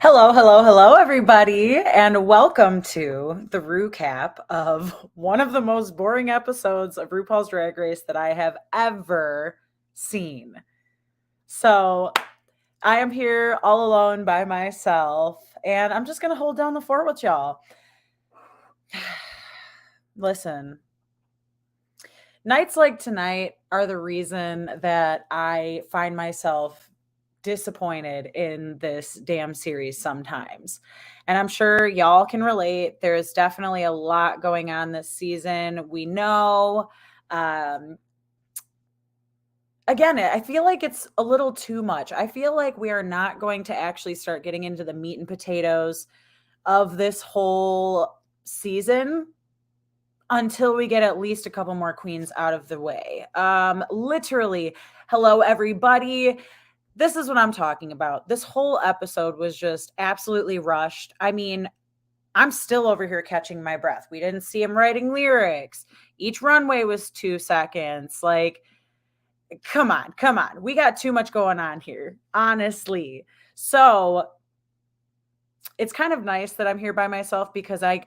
Hello, hello, hello, everybody, and welcome to the recap of one of the most boring episodes of RuPaul's Drag Race that I have ever seen. So, I am here all alone by myself, and I'm just going to hold down the fort with y'all. Listen, nights like tonight are the reason that I find myself disappointed in this damn series sometimes. And I'm sure y'all can relate. There's definitely a lot going on this season. We know. Um, Again, I feel like it's a little too much. I feel like we are not going to actually start getting into the meat and potatoes of this whole season until we get at least a couple more queens out of the way. Literally, hello, everybody. This is what I'm talking about. This whole episode was just absolutely rushed. I mean, I'm still over here catching my breath. We didn't see him writing lyrics. Each runway was 2 seconds. Like, come on, come on. We got too much going on here, honestly. So it's kind of nice that I'm here by myself because I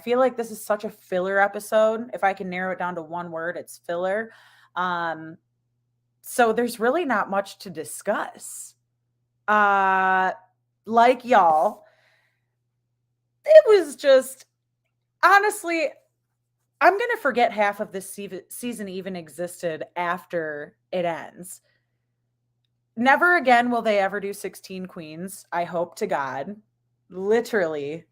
feel like this is such a filler episode. If I can narrow it down to one word, it's filler. Um, so there's really not much to discuss. Like y'all, it was just honestly, I'm going to forget half of this season even existed after it ends. Never again will they ever do 16 queens. I hope to God. Literally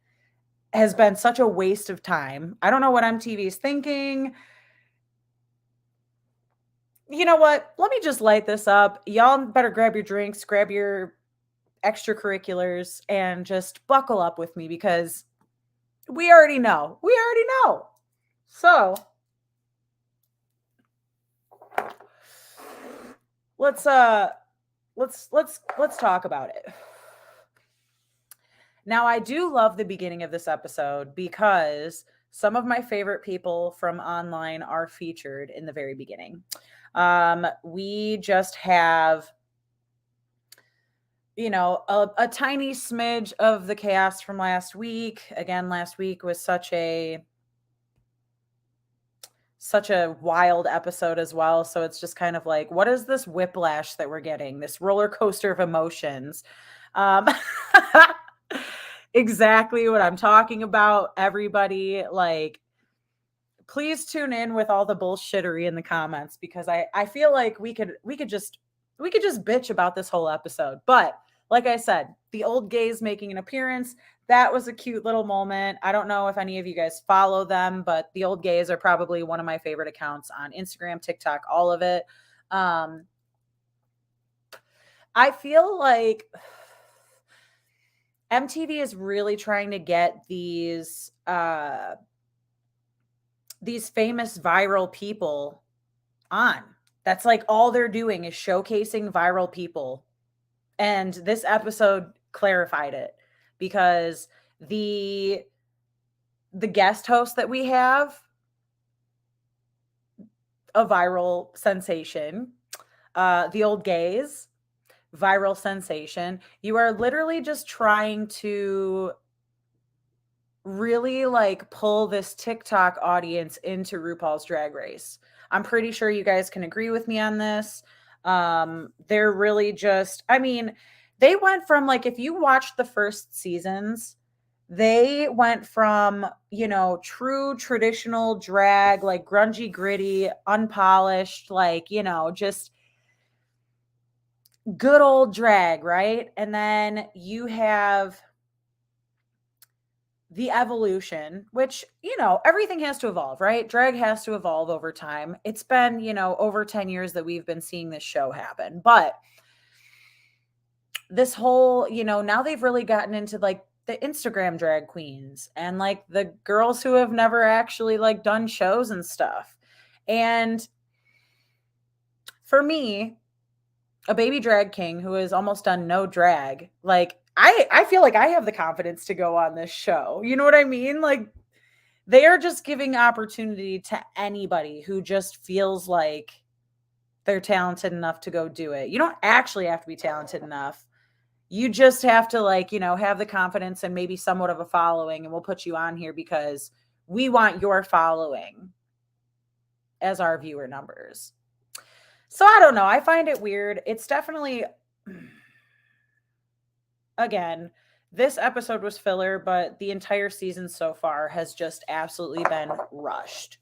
has been such a waste of time. I don't know what MTV is thinking. You know what? Let me just light this up. Y'all better grab your drinks, grab your extracurriculars, and just buckle up with me because we already know. We already know. So let's talk about it. Now, I do love the beginning of this episode because some of my favorite people from online are featured in the very beginning. We just have, a tiny smidge of the chaos from last week. Again, last week was such a wild episode as well. So it's just kind of like, what is this whiplash that we're getting? This roller coaster of emotions. Um, exactly what I'm talking about, everybody. Like, please tune in with all the bullshittery in the comments because I feel like we could just bitch about this whole episode. But like I said, the old gays making an appearance. That was a cute little moment. I don't know if any of you guys follow them, but the old gays are probably one of my favorite accounts on Instagram, TikTok, all of it. I feel like MTV is really trying to get these famous viral people on. That's like all they're doing is showcasing viral people. And this episode clarified it because the guest host that we have, a viral sensation, the old gays, viral sensation. You are literally just trying to really like pull this TikTok audience into RuPaul's Drag Race. I'm pretty sure you guys can agree with me on this. They're really just, I mean, they went from like, if you watched the first seasons, they went from, true traditional drag, like grungy, gritty, unpolished, like, just good old drag, right? And then you have the evolution, which, everything has to evolve, right? Drag has to evolve over time. It's been, over 10 years that we've been seeing this show happen. But this whole, now they've really gotten into like the Instagram drag queens and like the girls who have never actually like done shows and stuff. And for me, a baby drag king who has almost done no drag, like I feel like I have the confidence to go on this show. You know what I mean? Like they are just giving opportunity to anybody who just feels like they're talented enough to go do it. You don't actually have to be talented enough. You just have to like, have the confidence and maybe somewhat of a following, and we'll put you on here because we want your following as our viewer numbers. So I don't know. I find it weird. It's definitely, again, this episode was filler, but the entire season so far has just absolutely been rushed.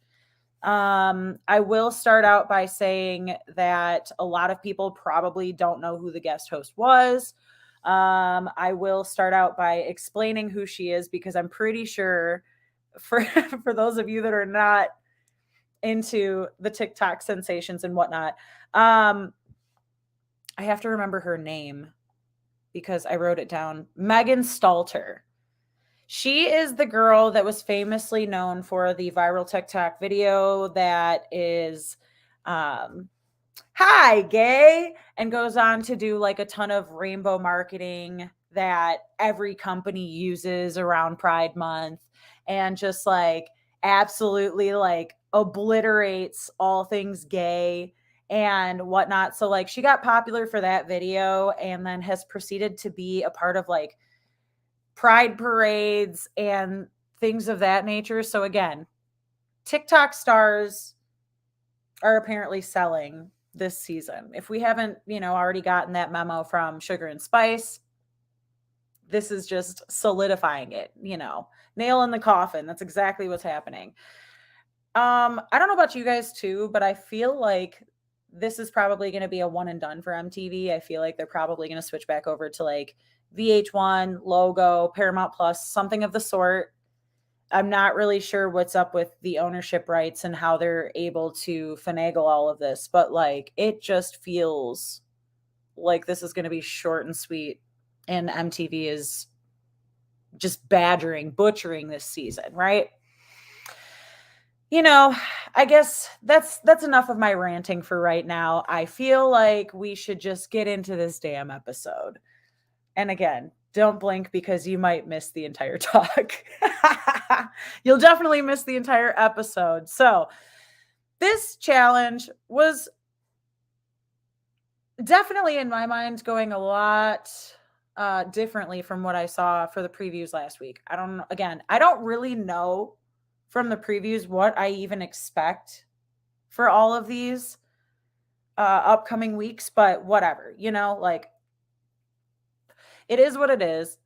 I will start out by saying that a lot of people probably don't know who the guest host was. I will start out by explaining who she is because I'm pretty sure for for those of you that are not into the TikTok sensations and whatnot, I have to remember her name because I wrote it down. Megan Stalter. She is the girl that was famously known for the viral TikTok video that is, hi, gay, and goes on to do like a ton of rainbow marketing that every company uses around Pride Month, and just like absolutely like obliterates all things gay and whatnot. So like she got popular for that video and then has proceeded to be a part of like pride parades and things of that nature. So again, TikTok stars are apparently selling this season. If we haven't, already gotten that memo from Sugar and Spice, this is just solidifying it, nail in the coffin. That's exactly what's happening. I don't know about you guys too, but I feel like this is probably going to be a one and done for MTV. I feel like they're probably going to switch back over to like VH1, Logo, Paramount Plus, something of the sort. I'm not really sure what's up with the ownership rights and how they're able to finagle all of this, but like it just feels like this is going to be short and sweet, and MTV is just butchering this season, right? I guess that's enough of my ranting for right now. I feel like we should just get into this damn episode. And again, don't blink because you might miss the entire talk. You'll definitely miss the entire episode. So this challenge was definitely in my mind going a lot differently from what I saw for the previews last week. I don't really know from the previews what I even expect for all of these upcoming weeks, but whatever, like it is what it is.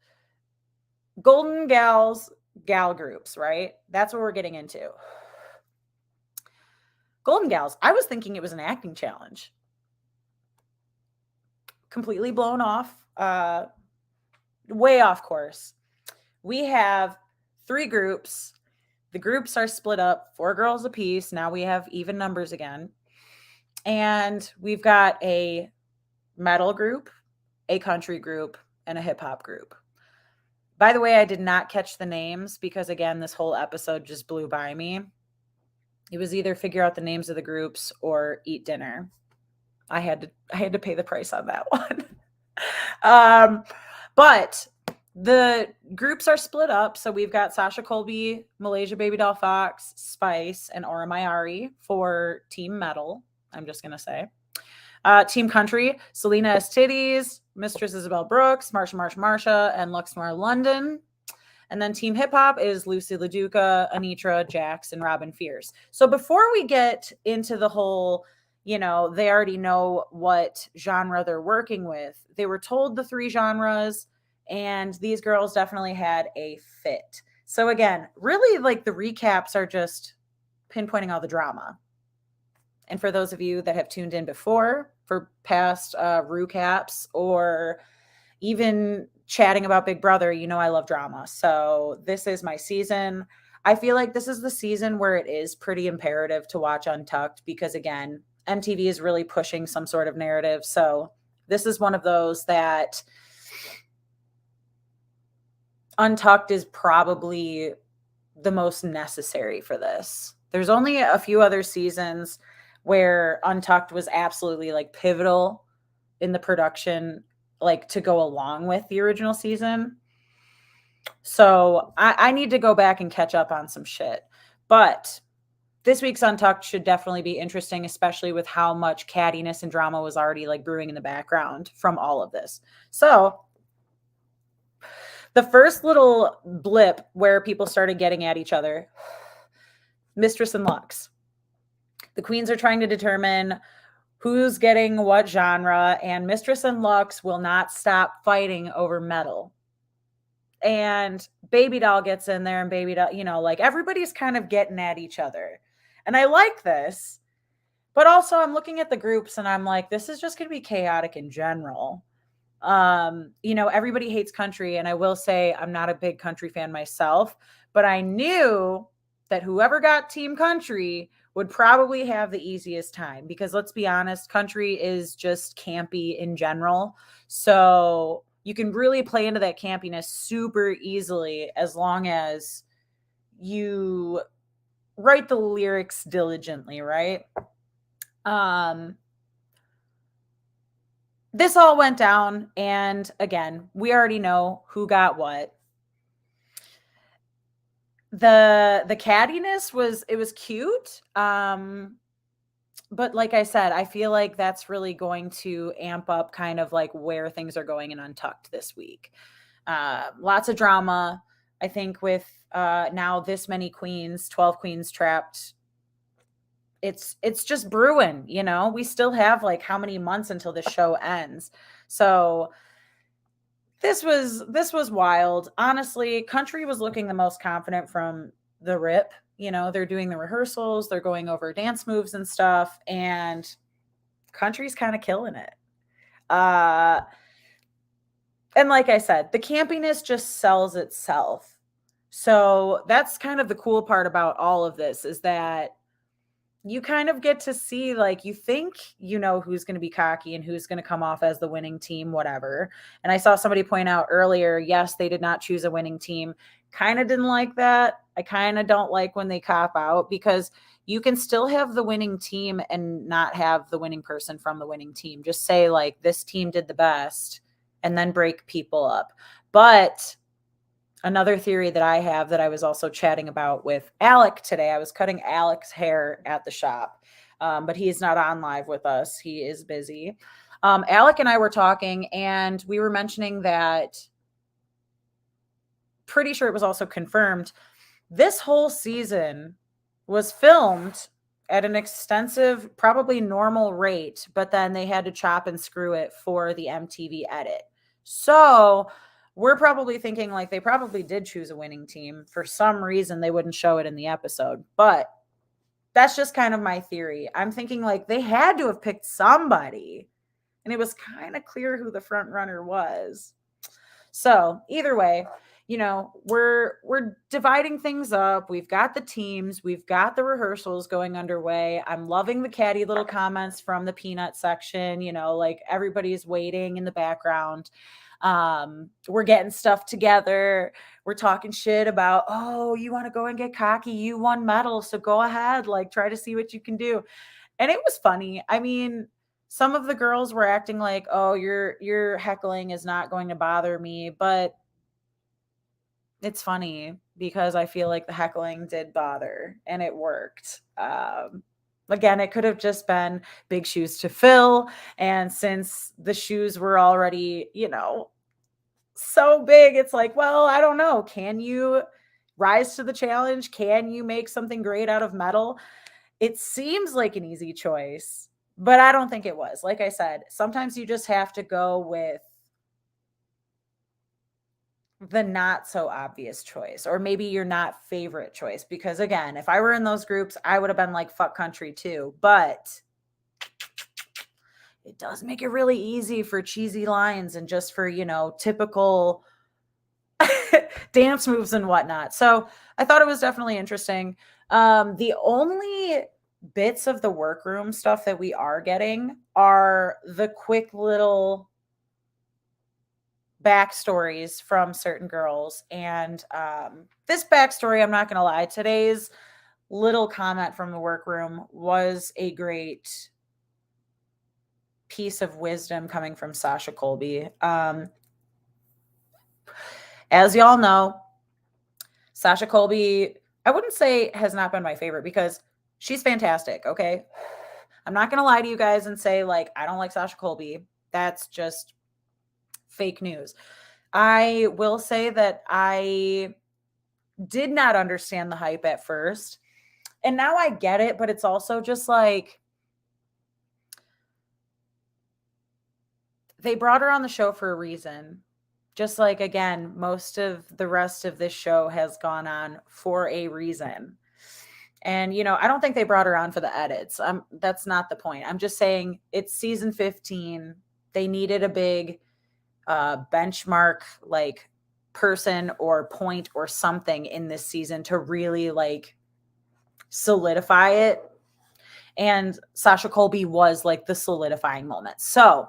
Golden Gals, gal groups, right? That's what we're getting into. Golden Gals, I was thinking it was an acting challenge. Completely blown off, way off course. We have 3 groups. The groups are split up, 4 girls apiece. Now we have even numbers again. And we've got a metal group, a country group, and a hip hop group. By the way, I did not catch the names because, again, this whole episode just blew by me. It was either figure out the names of the groups or eat dinner. I had to pay the price on that one. But the groups are split up. So we've got Sasha Colby, Malaysia Baby Doll Fox, Spice, and Aura Mayari for Team Metal, I'm just going to say. Team Country, Selena S. Titties, Mistress Isabel Brooks, Marsha, and Luxmore London. And then Team Hip Hop is Lucy LaDuca, Anitra, Jax, and Robin Fierce. So before we get into the whole, they already know what genre they're working with. They were told the 3 genres, and these girls definitely had a fit. So again, really like the recaps are just pinpointing all the drama. And for those of you that have tuned in before for past recaps or even chatting about Big Brother, I love drama. So this is my season. I feel like this is the season where it is pretty imperative to watch Untucked because, again, MTV is really pushing some sort of narrative. So this is one of those that Untucked is probably the most necessary for this. There's only a few other seasons where Untucked was absolutely like pivotal in the production, like to go along with the original season. So I need to go back and catch up on some shit. But this week's Untucked should definitely be interesting, especially with how much cattiness and drama was already like brewing in the background from all of this. So The first little blip where people started getting at each other, Mistress and Lux. The queens are trying to determine who's getting what genre, and Mistress and Lux will not stop fighting over metal. And Baby Doll gets in there, and Baby Doll, like everybody's kind of getting at each other. And I like this, but also I'm looking at the groups and I'm like, this is just going to be chaotic in general. Everybody hates country, and I will say I'm not a big country fan myself, but I knew that whoever got Team Country would probably have the easiest time, because let's be honest, country is just campy in general. So you can really play into that campiness super easily as long as you write the lyrics diligently, right? This all went down, and again, we already know who got what. The cattiness was cute. But like I said, I feel like that's really going to amp up kind of like where things are going in Untucked this week. Lots of drama, I think, with now this many queens, 12 queens trapped. It's just brewing, we still have like how many months until the show ends. So this was wild. Honestly, country was looking the most confident from the rip. They're doing the rehearsals, they're going over dance moves and stuff, and country's kind of killing it. And like I said, the campiness just sells itself. So that's kind of the cool part about all of this, is that you kind of get to see, like, you think who's going to be cocky and who's going to come off as the winning team, whatever. And I saw somebody point out earlier, yes, they did not choose a winning team. Kind of didn't like that. I kind of don't like when they cop out, because you can still have the winning team and not have the winning person from the winning team. Just say, like, this team did the best, and then break people up. But another theory that I have, that I was also chatting about with Alec today, I was cutting Alec's hair at the shop, but he's not on live with us. He is busy. Alec and I were talking, and we were mentioning that, pretty sure it was also confirmed, this whole season was filmed at an extensive, probably normal rate, but then they had to chop and screw it for the MTV edit. So we're probably thinking, like, they probably did choose a winning team. For some reason, they wouldn't show it in the episode. But that's just kind of my theory. I'm thinking, like, they had to have picked somebody, and it was kind of clear who the front runner was. So either way, we're dividing things up. We've got the teams. We've got the rehearsals going underway. I'm loving the catty little comments from the peanut section, like everybody's waiting in the background. We're getting stuff together. We're talking shit about, oh, you want to go and get cocky, you won medal, so go ahead, like, try to see what you can do. And it was funny. I mean, some of the girls were acting like, oh, your heckling is not going to bother me, but it's funny because I feel like the heckling did bother, and it worked. Again, it could have just been big shoes to fill. And since the shoes were already, so big, it's like, well, I don't know. Can you rise to the challenge? Can you make something great out of metal? It seems like an easy choice, but I don't think it was. Like I said, sometimes you just have to go with the not so obvious choice, or maybe your not favorite choice. Because again, if I were in those groups, I would have been like, fuck country too. But it does make it really easy for cheesy lines and just for, typical dance moves and whatnot. So I thought it was definitely interesting. The only bits of the workroom stuff that we are getting are the quick little backstories from certain girls. And this backstory, I'm not going to lie, today's little comment from the workroom was a great piece of wisdom coming from Sasha Colby. As y'all know, Sasha Colby, I wouldn't say has not been my favorite, because she's fantastic, okay? I'm not going to lie to you guys and say, like, I don't like Sasha Colby. That's just fake news. I will say that I did not understand the hype at first. And now I get it, but it's also just like they brought her on the show for a reason. Just like, again, most of the rest of this show has gone on for a reason. And, I don't think they brought her on for the edits. That's not the point. I'm just saying it's season 15. They needed a big benchmark, like, person or point or something in this season to really, like, solidify it. And Sasha Colby was, like, the solidifying moment. So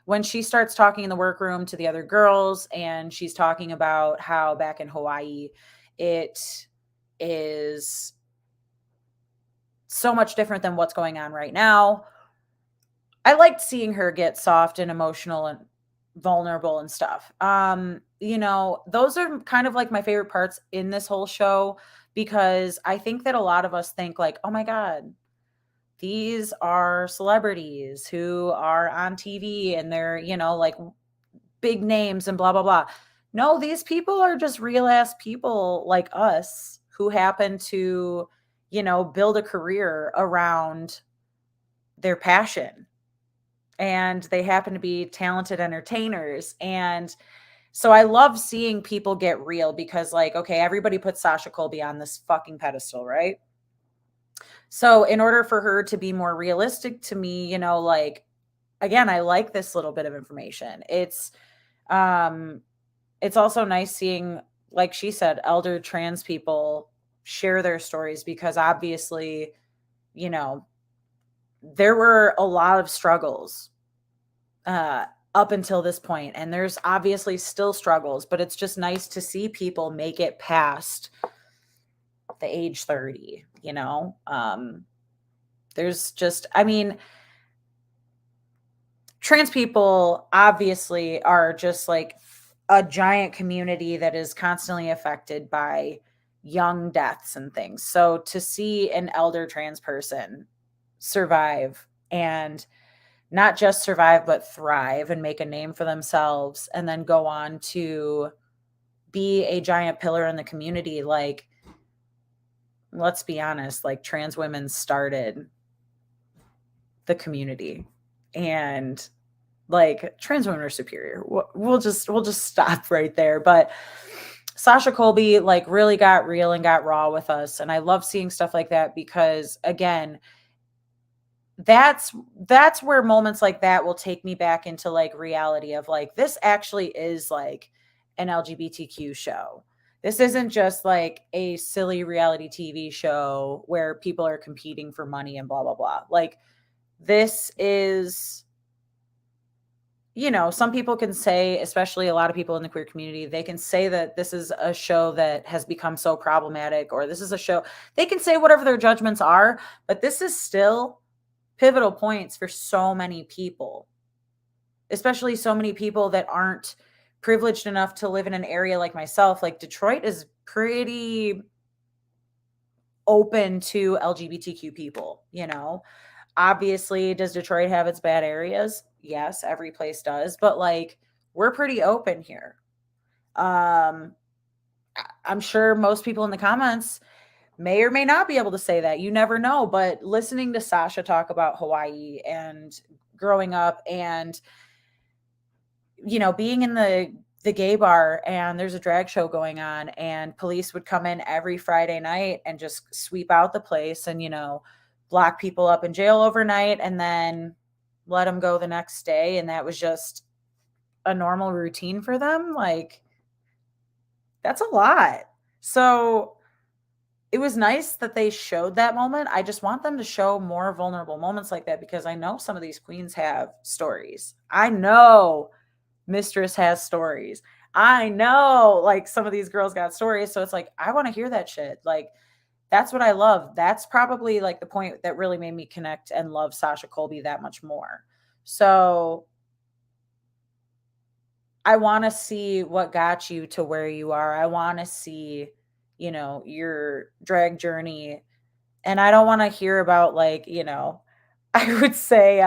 when she starts talking in the workroom to the other girls and she's talking about how back in Hawaii it is so much different than what's going on right now, I liked seeing her get soft and emotional and vulnerable and stuff. Those are kind of like my favorite parts in this whole show, because I think that a lot of us think like, oh my God, these are celebrities who are on TV and they're, like big names and blah, blah, blah. No, these people are just real ass people like us who happen to, build a career around their passion. And they happen to be talented entertainers. And so I love seeing people get real, because, like, okay, everybody puts Sasha Colby on this fucking pedestal, right? So in order for her to be more realistic to me, like, again, I like this little bit of information. It's also nice seeing, like she said, elder trans people share their stories, because obviously, there were a lot of struggles up until this point, and there's obviously still struggles, but it's just nice to see people make it past the age 30. There's just, trans people obviously are just like a giant community that is constantly affected by young deaths and things. So to see an elder trans person survive, and not just survive, but thrive and make a name for themselves, and then go on to be a giant pillar in the community. Like, let's be honest, like, trans women started the community, and like, trans women are superior. We'll just stop right there. But Sasha Colby, like, really got real and got raw with us. And I love seeing stuff like that, because, again, that's where moments like that will take me back into, like, reality of, like, this actually is like an LGBTQ show. This isn't just like a silly reality TV show where people are competing for money and blah blah blah. Like, this is, some people can say, especially a lot of people in the queer community, they can say that this is a show that has become so problematic, or this is a show, they can say whatever their judgments are, but this is still pivotal points for so many people, especially so many people that aren't privileged enough to live in an area like myself. Like, Detroit is pretty open to LGBTQ people, Obviously, does Detroit have its bad areas? Yes, every place does, but, like, we're pretty open here. I'm sure most people in the comments may or may not be able to say that. You never know. But listening to Sasha talk about Hawaii and growing up, and, being in the gay bar, and there's a drag show going on, and police would come in every Friday night and just sweep out the place and, lock people up in jail overnight and then let them go the next day. And that was just a normal routine for them. Like, that's a lot. So it was nice that they showed that moment. I just want them to show more vulnerable moments like that, because I know some of these queens have stories. I know Mistress has stories. I know, like, some of these girls got stories. So it's like, I want to hear that shit. Like, that's what I love. That's probably, like, the point that really made me connect and love Sasha Colby that much more. So I want to see what got you to where you are. I want to see, your drag journey. And I don't want to hear about, like, I would say,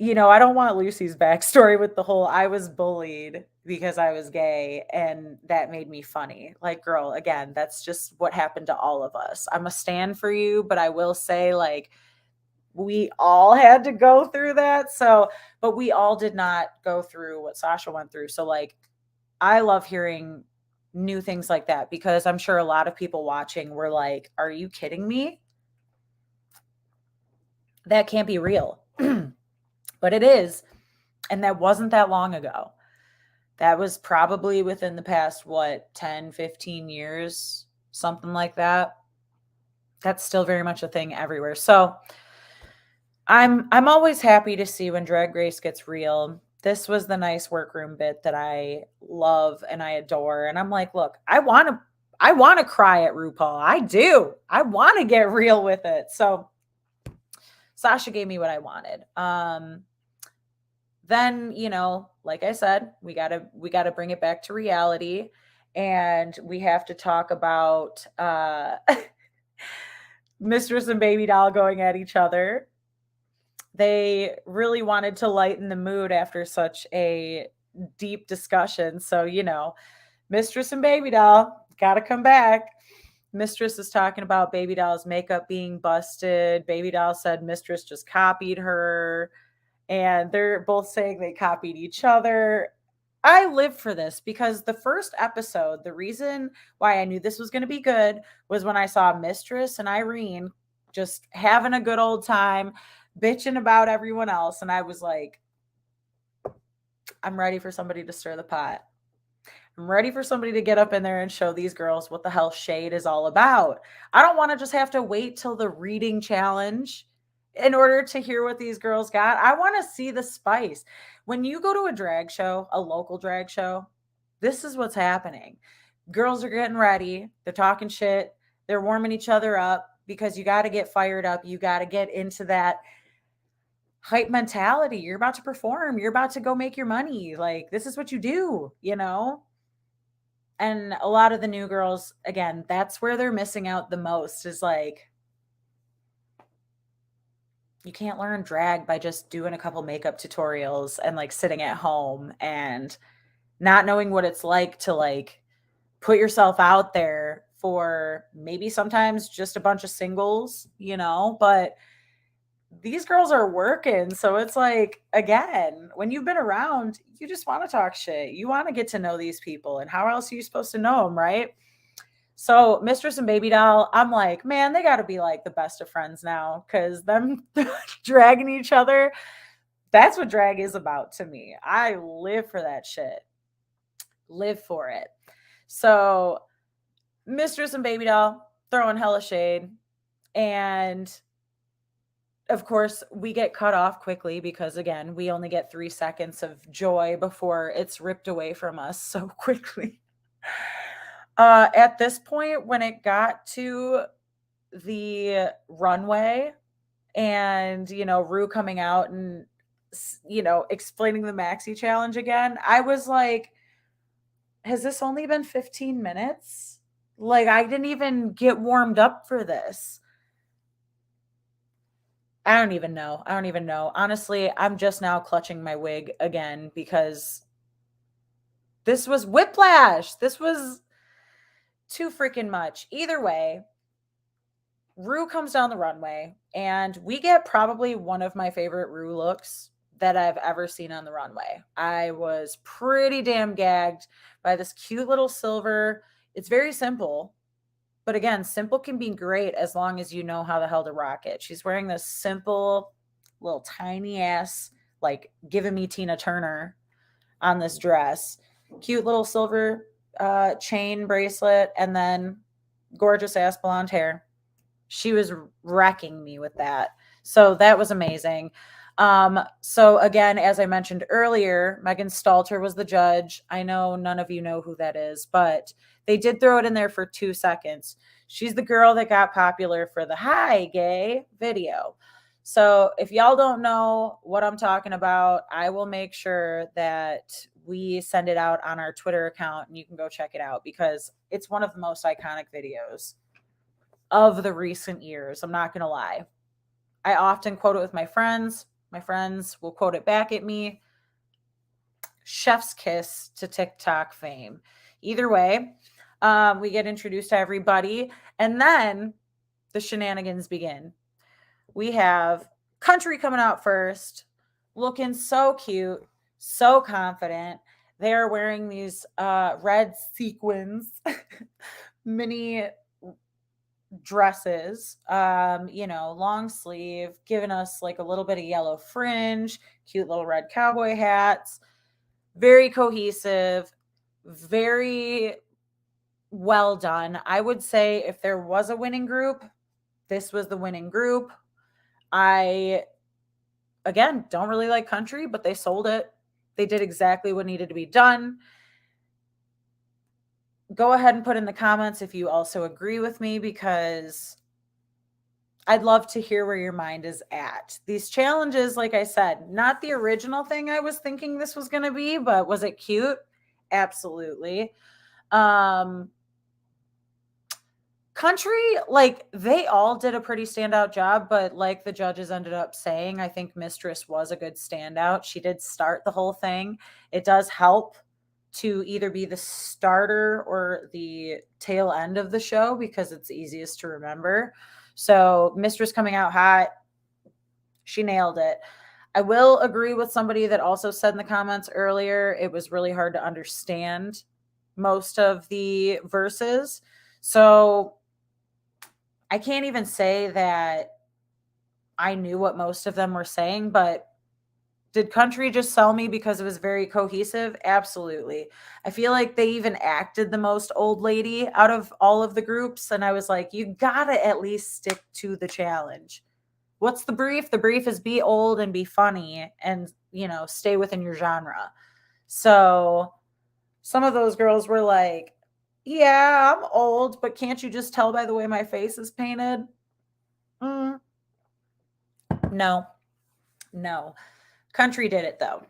I don't want Lucy's backstory with the whole I was bullied because I was gay and that made me funny. Like, girl, again, that's just what happened to all of us. I'm a stand for you, but I will say, like, we all had to go through that. So, but we all did not go through what Sasha went through. So, like, I love hearing new things like that because I'm sure a lot of people watching were like, are you kidding me? That can't be real. But it is. And that wasn't that long ago. That was probably within the past, what, 10, 15 years, something like that. That's still very much a thing everywhere. So I'm always happy to see when Drag Race gets real. This was the nice workroom bit that I love and I adore. And I'm like, look, I want to cry at RuPaul. I do. I want to get real with it. So Sasha gave me what I wanted. Then, like I said, we gotta bring it back to reality. And we have to talk about Mistress and Baby Doll going at each other. They really wanted to lighten the mood after such a deep discussion. So, Mistress and Baby Doll gotta come back. Mistress is talking about Baby Doll's makeup being busted. Baby Doll said Mistress just copied her. And they're both saying they copied each other. I live for this because the first episode, the reason why I knew this was going to be good was when I saw Mistress and Irene just having a good old time, bitching about everyone else. And I was like, I'm ready for somebody to stir the pot. I'm ready for somebody to get up in there and show these girls what the hell shade is all about. I don't want to just have to wait till the reading challenge in order to hear what these girls got. I want to see the spice. When you go to a drag show, a local drag show, this is what's happening. Girls are getting ready. They're talking shit. They're warming each other up because you got to get fired up. You got to get into that hype mentality. You're about to perform. You're about to go make your money. Like, this is what you do, And a lot of the new girls, again, that's where they're missing out the most is like, you can't learn drag by just doing a couple makeup tutorials and like sitting at home and not knowing what it's like to like put yourself out there for maybe sometimes just a bunch of singles, but these girls are working. So it's like, again, when you've been around, you just want to talk shit. You want to get to know these people. And how else are you supposed to know them, right? So Mistress and Baby Doll, I'm like, man, they got to be like the best of friends now because them dragging each other, that's what drag is about to me. I live for that shit. Live for it. So Mistress and Baby Doll throwing hella shade. And of course, we get cut off quickly because, again, we only get 3 seconds of joy before it's ripped away from us so quickly. At this point, when it got to the runway and, Rue coming out and, explaining the maxi challenge again, I was like, has this only been 15 minutes? Like, I didn't even get warmed up for this. I don't even know. Honestly, I'm just now clutching my wig again because this was whiplash. This was too freaking much. Either way, Rue comes down the runway and we get probably one of my favorite Rue looks that I've ever seen on the runway. I was pretty damn gagged by this cute little silver. It's very simple. But again, simple can be great as long as you know how the hell to rock it. She's wearing this simple, little tiny ass, like giving me Tina Turner on this dress. Cute little silver chain bracelet, and then gorgeous ass blonde hair. She was wrecking me with that. So that was amazing. So again, as I mentioned earlier, Megan Stalter was the judge. I know none of you know who that is, but they did throw it in there for 2 seconds. She's the girl that got popular for the "Hi Gay" video. So if y'all don't know what I'm talking about, I will make sure that we send it out on our Twitter account and you can go check it out because it's one of the most iconic videos of the recent years. I'm not going to lie. I often quote it with my friends. My friends will quote it back at me. Chef's kiss to TikTok fame. Either way, we get introduced to everybody, and then the shenanigans begin. We have Country coming out first, looking so cute, so confident. They're wearing these red sequins, mini dresses, long sleeve, giving us like a little bit of yellow fringe, cute little red cowboy hats. Very cohesive, very well done. I would say if there was a winning group, this was the winning group. I, again, don't really like country, but they sold it. They did exactly what needed to be done. Go ahead and put in the comments if you also agree with me, because I'd love to hear where your mind is at. These challenges, like I said, not the original thing I was thinking this was going to be, but was it cute? Absolutely. Country, like they all did a pretty standout job, but like the judges ended up saying, I think Mistress was a good standout. She did start the whole thing. It does help to either be the starter or the tail end of the show because it's easiest to remember. So Mistress coming out hot, she nailed it. I will agree with somebody that also said in the comments earlier, it was really hard to understand most of the verses. So I can't even say that I knew what most of them were saying, but did country just sell me because it was very cohesive? Absolutely. I feel like they even acted the most old lady out of all of the groups. And I was like, you gotta at least stick to the challenge. What's the brief? The brief is be old and be funny and, stay within your genre. So some of those girls were like, yeah, I'm old, but can't you just tell by the way my face is painted? No, no. Country did it though.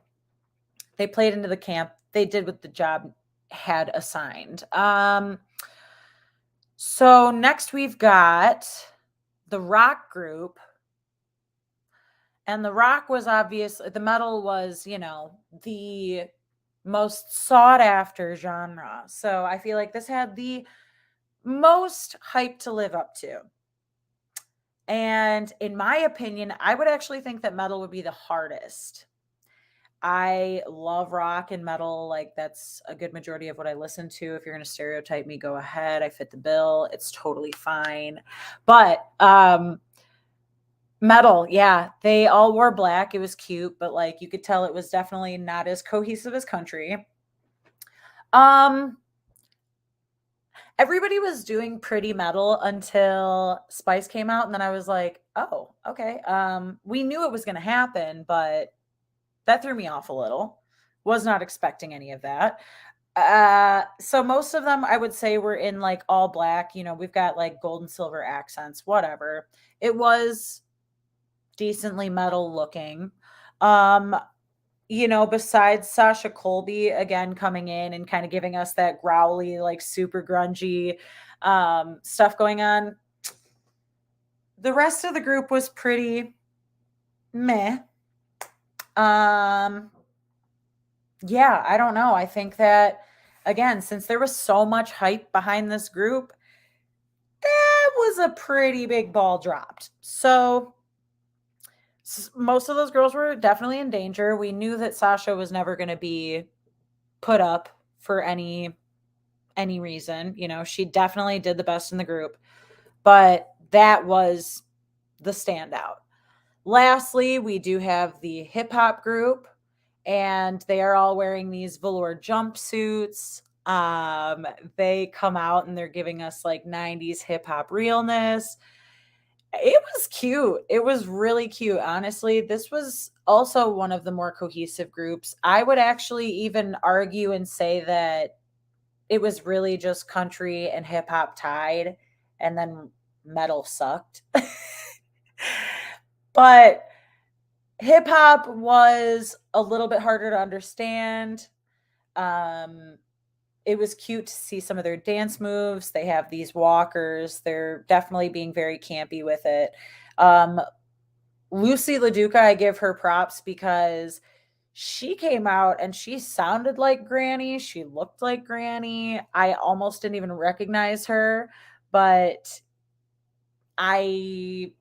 They played into the camp. They did what the job had assigned. So next we've got the rock group. And the rock was obviously, the metal was, the most sought after genre. So I feel like this had the most hype to live up to. And in my opinion, I would actually think that metal would be the hardest. I love rock and metal. Like, that's a good majority of what I listen to. If you're going to stereotype me, go ahead. I fit the bill. It's totally fine. But metal, yeah, they all wore black. It was cute, but like you could tell it was definitely not as cohesive as country. Everybody was doing pretty metal until Spice came out, and then I was like, oh, okay. We knew it was going to happen, but that threw me off a little. Was not expecting any of that. So most of them I would say were in like all black. We've got like gold and silver accents, whatever. It was decently metal looking. Besides Sasha Colby again coming in and kind of giving us that growly, like super grungy stuff going on. The rest of the group was pretty meh. Yeah, I don't know. I think that again, since there was so much hype behind this group, that was a pretty big ball dropped. So most of those girls were definitely in danger. We knew that Sasha was never going to be put up for any reason. She definitely did the best in the group, but that was the standout. Lastly, we do have the hip hop group, and they are all wearing these velour jumpsuits. They come out and they're giving us like 90s hip hop realness. It was cute. It was really cute. Honestly, this was also one of the more cohesive groups. I would actually even argue and say that it was really just country and hip hop tied, and then metal sucked. But hip hop was a little bit harder to understand. It was cute to see some of their dance moves. They have these walkers. They're definitely being very campy with it. Lucy LaDuca, I give her props because she came out and she sounded like Granny. She looked like Granny. I almost didn't even recognize her, but I,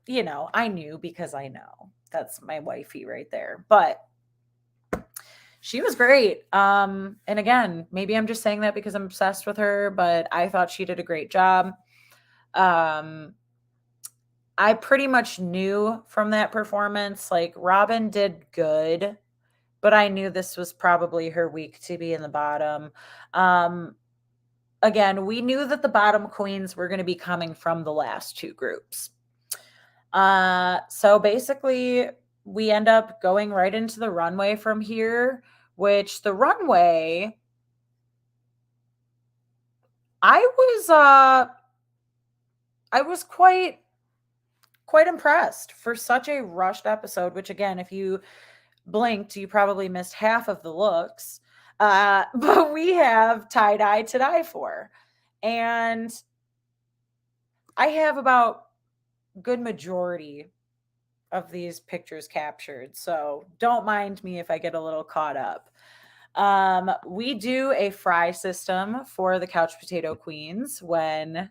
I knew because I know. That's my wifey right there. But she was great. And again, maybe I'm just saying that because I'm obsessed with her, but I thought she did a great job. Um, I pretty much knew from that performance, like Robin did good, but I knew this was probably her week to be in the bottom. Um, Again, we knew that the bottom queens were going to be coming from the last two groups. So basically, we end up going right into the runway from here, which the runway, I was quite impressed for such a rushed episode, which again, if you blinked, you probably missed half of the looks. But we have tie-dye to die for. And I have about good majority of these pictures captured. So don't mind me if I get a little caught up. We do a fry system for the couch potato queens when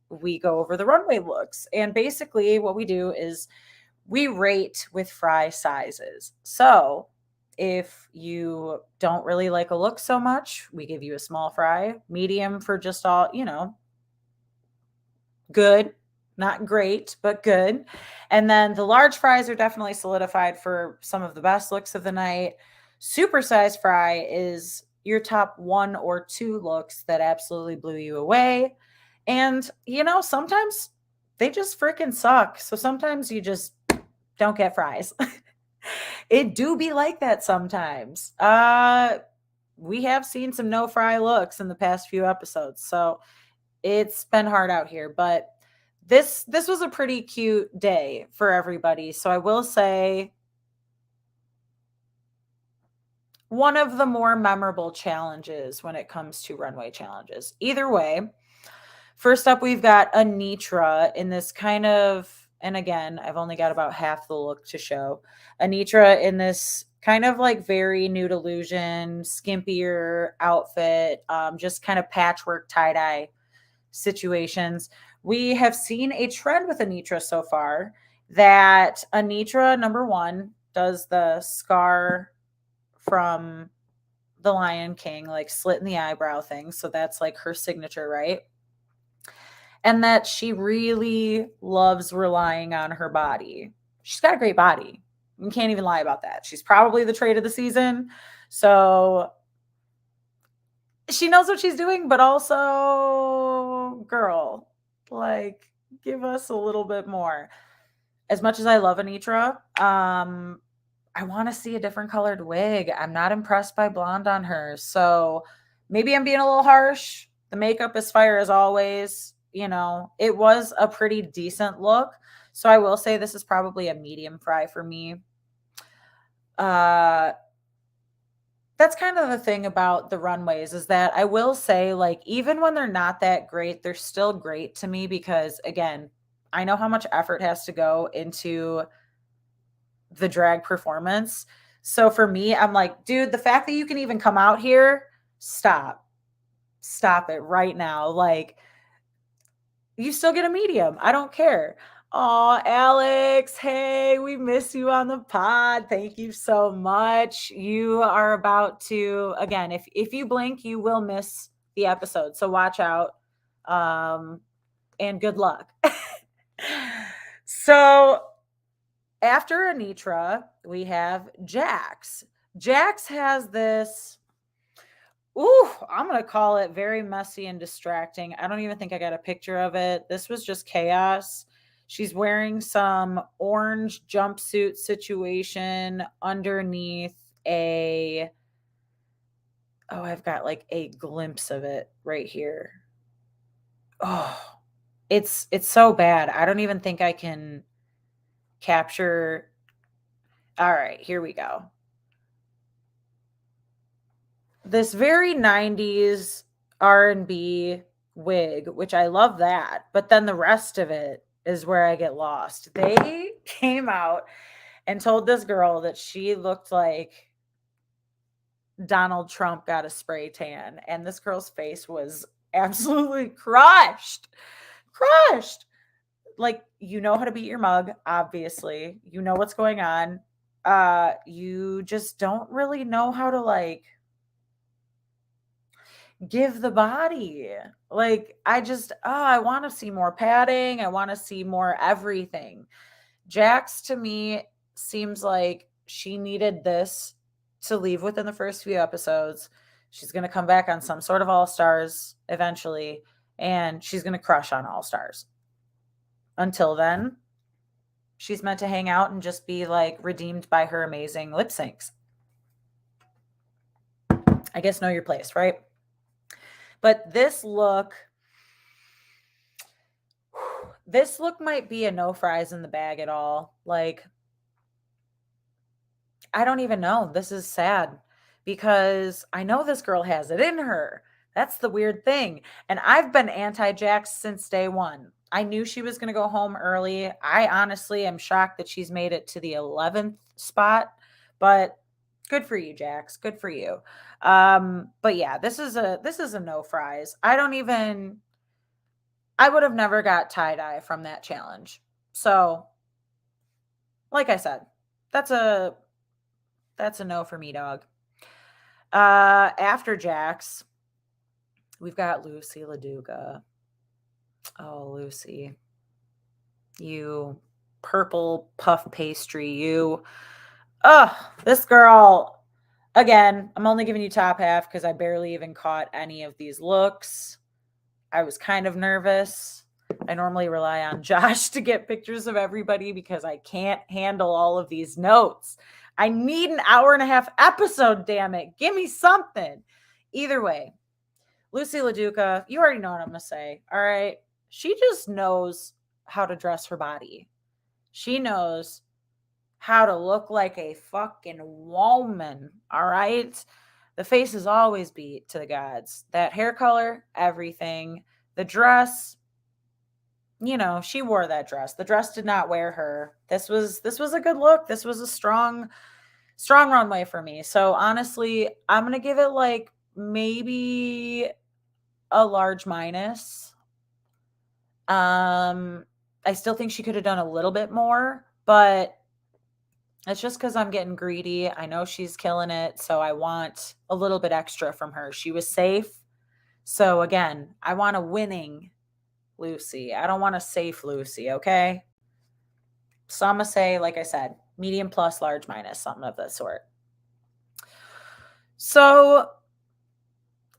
we go over the runway looks. And basically, what we do is we rate with fry sizes. So if you don't really like a look so much, we give you a small fry, medium for just all, good, not great, but good. And then the large fries are definitely solidified for some of the best looks of the night. Supersized fry is your top one or two looks that absolutely blew you away. And, sometimes they just freaking suck. So sometimes you just don't get fries. It do be like that sometimes. We have seen some no fry looks in the past few episodes. So it's been hard out here, but this was a pretty cute day for everybody. So I will say one of the more memorable challenges when it comes to runway challenges. Either way, first up we've got Anitra in this kind of, and again, I've only got about half the look to show. Anitra in this kind of like very nude illusion, skimpier outfit, just kind of patchwork tie-dye situations. We have seen a trend with Anitra so far that Anitra, number one, does the scar from the Lion King, like slit in the eyebrow thing. So that's like her signature, right? And that she really loves relying on her body. She's got a great body. You can't even lie about that. She's probably the trade of the season. So she knows what she's doing, but also, girl, like, give us a little bit more. As much as I love Anitra, I want to see a different colored wig. I'm not impressed by blonde on her. So maybe I'm being a little harsh. The makeup is fire as always. It was a pretty decent look. So I will say this is probably a medium fry for me. That's kind of the thing about the runways is that I will say, like, even when they're not that great, they're still great to me because, again, I know how much effort has to go into the drag performance. So for me, I'm like, dude, the fact that you can even come out here, stop. Stop it right now. Like, you still get a medium. I don't care. Oh, Alex, hey, we miss you on the pod. Thank you so much. You are about to, again, if you blink, you will miss the episode. So watch out. And good luck. So after Anitra, we have Jax. Jax has this, I'm going to call it very messy and distracting. I don't even think I got a picture of it. This was just chaos. She's wearing some orange jumpsuit situation underneath I've got like a glimpse of it right here. Oh, it's so bad. I don't even think I can capture. All right, here we go. This very 90s R&B wig, which I love that, but then the rest of it is where I get lost. They came out and told this girl that she looked like Donald Trump got a spray tan, and this girl's face was absolutely crushed. Crushed. Like, you know how to beat your mug, obviously. You know what's going on. You just don't really know how to like give the body. Like, I want to see more padding. I want to see more everything. Jax to me seems like she needed this to leave within the first few episodes. She's going to come back on some sort of All Stars eventually, and she's going to crush on All Stars. Until then, she's meant to hang out and just be like redeemed by her amazing lip syncs. I guess know your place, right? But this look might be a no fries in the bag at all. Like, I don't even know. This is sad because I know this girl has it in her. That's the weird thing. And I've been anti Jax since day one. I knew she was going to go home early. I honestly am shocked that she's made it to the 11th spot, but good for you, Jax. Good for you. But yeah, this is a no fries. I would have never got tie-dye from that challenge. So, like I said, that's a no for me, dog. After Jax, we've got Lucy LaDuca. Oh, Lucy. You purple puff pastry, you. This girl. Again, I'm only giving you top half because I barely even caught any of these looks. I was kind of nervous. I normally rely on Josh to get pictures of everybody because I can't handle all of these notes. I need an hour and a half episode, damn it. Give me something. Either way, Lucy LaDuca, you already know what I'm going to say. All right. She just knows how to dress her body. She knows how to look like a fucking woman. All right. The face is always beat to the gods. That hair color, everything. The dress, she wore that dress. The dress did not wear her. This was a good look. This was a strong runway for me. So honestly, I'm going to give it like maybe a large minus. I still think she could have done a little bit more, but it's just because I'm getting greedy. I know she's killing it, so I want a little bit extra from her. She was safe. So again, I want a winning Lucy. I don't want a safe Lucy, okay? So I'm going to say, like I said, medium plus, large minus, something of that sort. So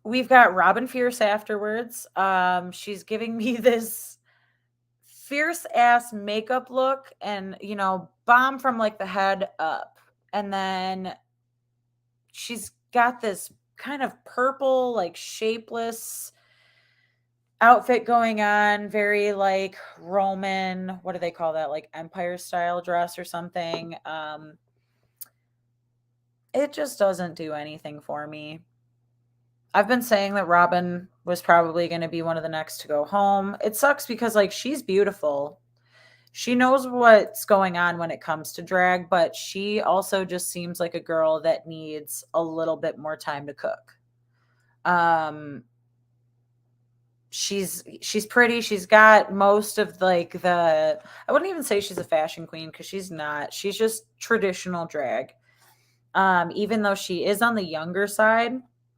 we've got Robin Fierce afterwards. She's giving me this fierce ass makeup look and, bomb from like the head up. And then she's got this kind of purple, like shapeless outfit going on, very like Roman, what do they call that? Like empire style dress or something. It just doesn't do anything for me. I've been saying that Robin was probably going to be one of the next to go home. It sucks because like she's beautiful. She knows what's going on when it comes to drag, but she also just seems like a girl that needs a little bit more time to cook. She's pretty. She's got most of like I wouldn't even say she's a fashion queen because she's not. She's just traditional drag. Even though she is on the younger side,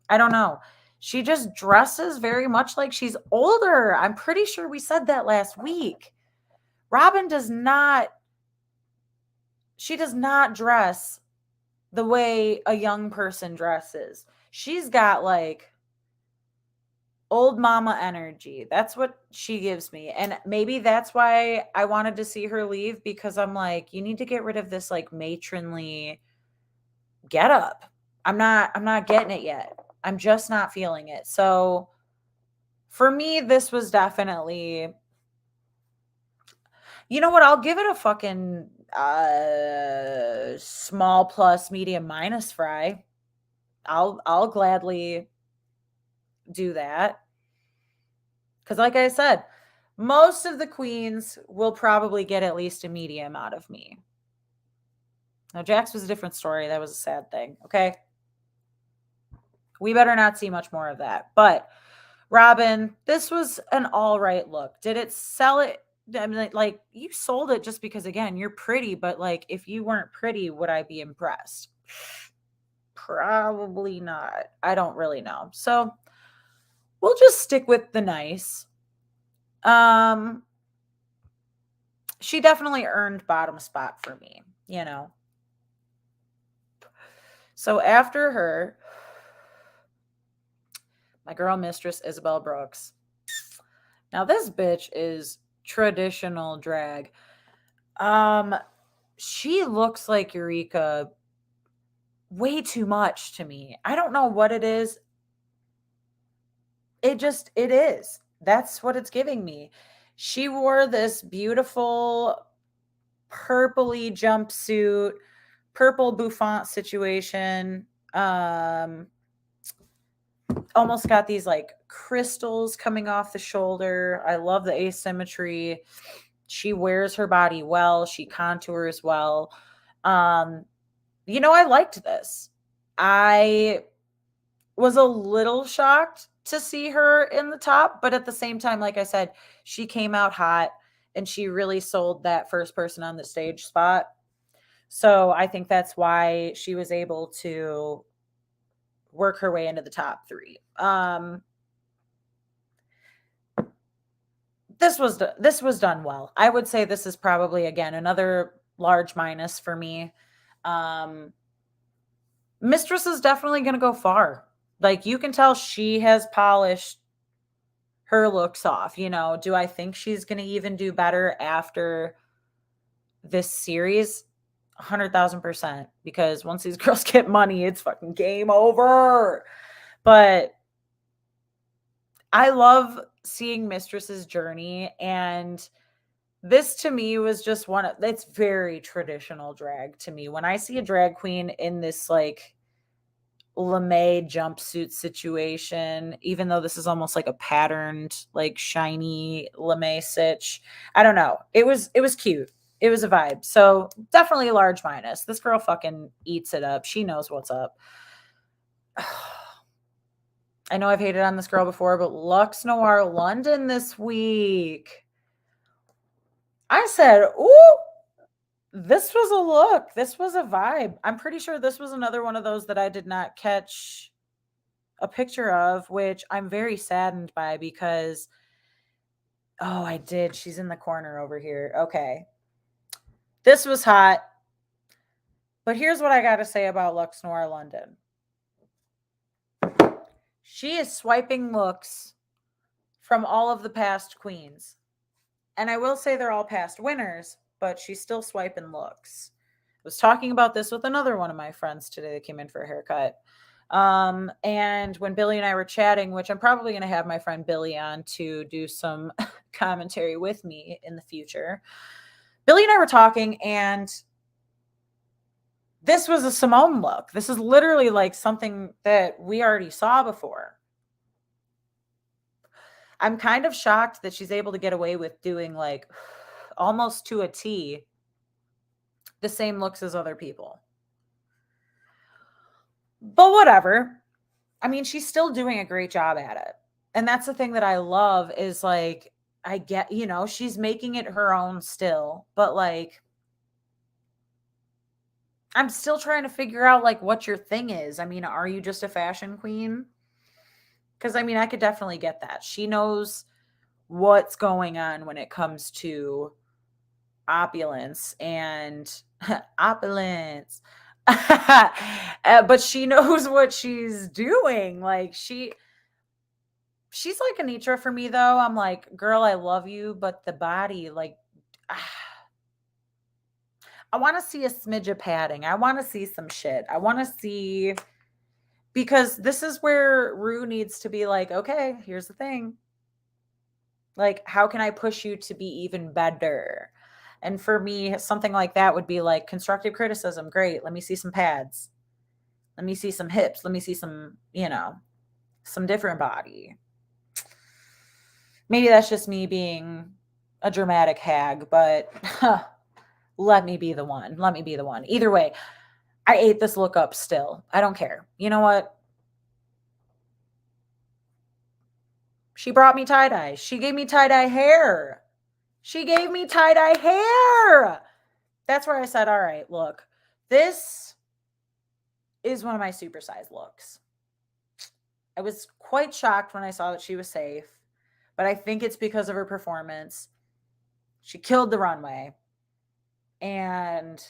I don't know. She just dresses very much like she's older. I'm pretty sure we said that last week. Robin does not dress the way a young person dresses. She's got like old mama energy. That's what she gives me. And maybe that's why I wanted to see her leave, because I'm like, you need to get rid of this like matronly get up. I'm not getting it yet. I'm just not feeling it. So for me, this was definitely, you know what? I'll give it a fucking small plus medium minus fry. I'll gladly do that. Because like I said, Most of the queens will probably get at least a medium out of me. Now, Jax was a different story. That was a sad thing. Okay. We better not see much more of that. But Robin, this was an all right look. Did it sell it? I mean, like, you sold it just because, again, you're pretty, but like, if you weren't pretty, would I be impressed? Probably not. I don't really know. So we'll just stick with the nice. She definitely earned bottom spot for me, you know. So after her, my girl mistress Isabel Brooks. Now this bitch is traditional drag. She looks like Eureka way too much to me. I don't know what it is. It is. That's what it's giving me. She wore this beautiful purpley jumpsuit, purple bouffant situation. Almost got these like crystals coming off the shoulder. I love the asymmetry. She wears her body well. She contours well. I liked this. I was a little shocked to see her in the top, but at the same time, like I said, she came out hot and she really sold that first person on the stage spot. So I think that's why she was able to work her way into the top 3. This was done well. I would say this is probably, again, another large minus for me. Mistress is definitely going to go far. Like, you can tell she has polished her looks off. Do I think she's going to even do better after this series? 100,000%, because once these girls get money, it's fucking game over. But I love seeing Mistress's journey, and this to me was just it's very traditional drag to me. When I see a drag queen in this like lame jumpsuit situation, even though this is almost like a patterned, like shiny lame sitch, I don't know. It was cute. It was a vibe. So definitely a large minus. This girl fucking eats it up. She knows what's up. I know I've hated on this girl before, but Luxe Noir London this week. I said, ooh, this was a look. This was a vibe. I'm pretty sure this was another one of those that I did not catch a picture of, which I'm very saddened by because, oh, I did. She's in the corner over here. Okay. This was hot. But here's what I got to say about Luxe Noir London. She is swiping looks from all of the past queens. And I will say they're all past winners, but she's still swiping looks. I was talking about this with another one of my friends today that came in for a haircut. And when Billy and I were chatting, which I'm probably going to have my friend Billy on to do some commentary with me in the future, Billy and I were talking, and this was a Simone look. This is literally like something that we already saw before. I'm kind of shocked that she's able to get away with doing like almost to a T the same looks as other people. But whatever. I mean, she's still doing a great job at it. And that's the thing that I love is like, I get, she's making it her own still, but like, I'm still trying to figure out like what your thing is. I mean, are you just a fashion queen? Because I mean, I could definitely get that. She knows what's going on when it comes to opulence and opulence. But she knows what she's doing. Like she's like Anitra for me though. I'm like, girl, I love you, but the body, like, I want to see a smidge of padding. I want to see some shit. I want to see, because this is where Rue needs to be like, okay, here's the thing. Like, how can I push you to be even better? And for me, something like that would be like constructive criticism. Great. Let me see some pads. Let me see some hips. Let me see some, some different body. Maybe that's just me being a dramatic hag, but let me be the one. Let me be the one. Either way, I ate this look up still. I don't care. You know what? She brought me tie dye. She gave me tie dye hair. She gave me tie dye hair. That's where I said, all right, look, this is one of my supersize looks. I was quite shocked when I saw that she was safe, but I think it's because of her performance. She killed the runway, and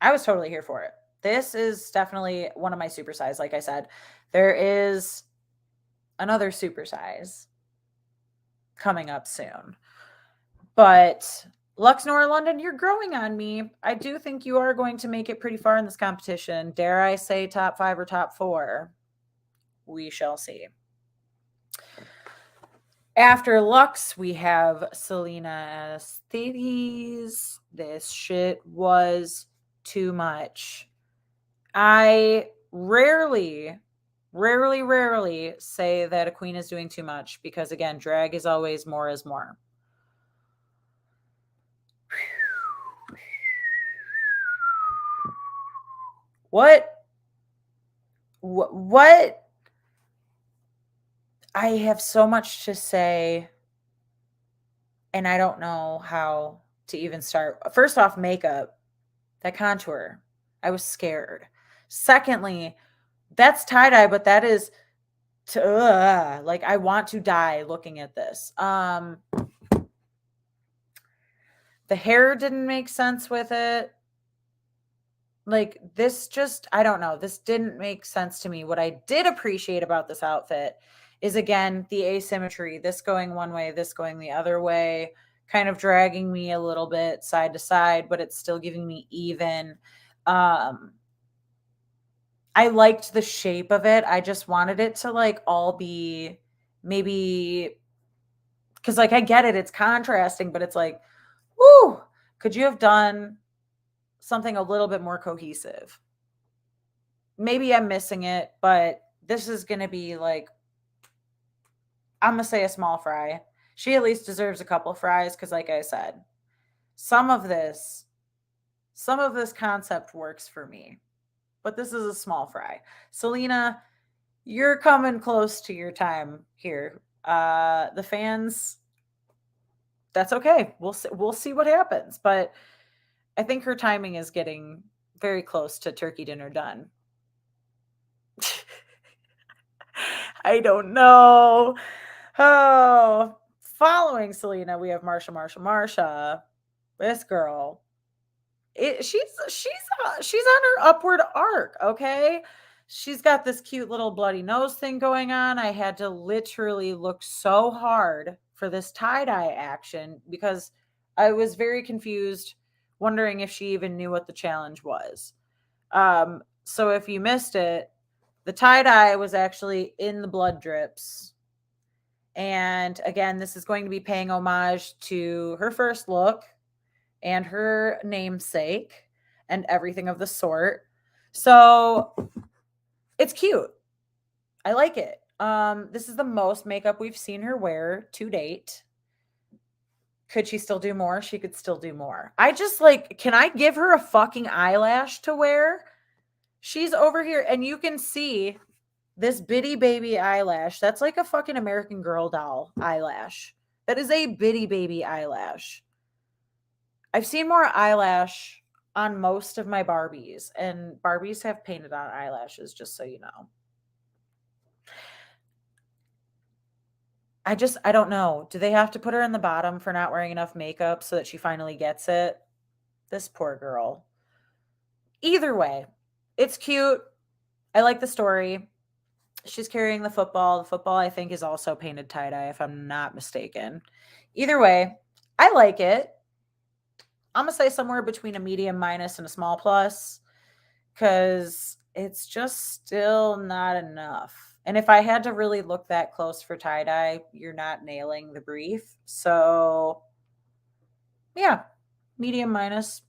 I was totally here for it. This is definitely one of my supersize. Like I said, there is another supersize coming up soon. But Lux Nora London, you're growing on me. I do think you are going to make it pretty far in this competition. Dare I say top 5 or top 4? We shall see. After Lux, we have Selena Aesthetes. This shit was too much. I rarely say that a queen is doing too much because, again, drag is always more is more. What? I have so much to say, and I don't know how to even start. First off, makeup, that contour, I was scared. Secondly, that's tie-dye, but that is like I want to die looking at this. The hair didn't make sense with it. Like this just, I don't know. This didn't make sense to me. What I did appreciate about this outfit is, again, the asymmetry. This going one way, this going the other way, kind of dragging me a little bit side to side, but it's still giving me even. I liked the shape of it. I just wanted it to like all be maybe, because like I get it, it's contrasting, but it's like, whoo, could you have done something a little bit more cohesive? Maybe I'm missing it, but this is going to be like, I'm going to say a small fry. She at least deserves a couple fries because, like I said, some of this concept works for me, but this is a small fry. Selena, you're coming close to your time here. The fans, that's okay. We'll see what happens, but I think her timing is getting very close to turkey dinner done. I don't know. Oh, following Selena, we have Marsha. This girl, she's on her upward arc. Okay, she's got this cute little bloody nose thing going on. I had to literally look so hard for this tie-dye action because I was very confused, wondering if she even knew what the challenge was. So if you missed it, the tie-dye was actually in the blood drips. And again, this is going to be paying homage to her first look and her namesake and everything of the sort. So it's cute. I like it. This is the most makeup we've seen her wear to date. Could she still do more? She could still do more. I just like, can I give her a fucking eyelash to wear? She's over here and you can see this bitty baby eyelash. That's like a fucking American Girl doll eyelash. That is a bitty baby eyelash. I've seen more eyelash on most of my Barbies, and Barbies have painted on eyelashes, just so you know. I don't know. Do they have to put her in the bottom for not wearing enough makeup so that she finally gets it? This poor girl. Either way, it's cute. I like the story. She's carrying the football. The football, I think, is also painted tie-dye, if I'm not mistaken. Either way, I like it. I'm going to say somewhere between a medium minus and a small plus because it's just still not enough. And if I had to really look that close for tie-dye, you're not nailing the brief. So, yeah, medium minus.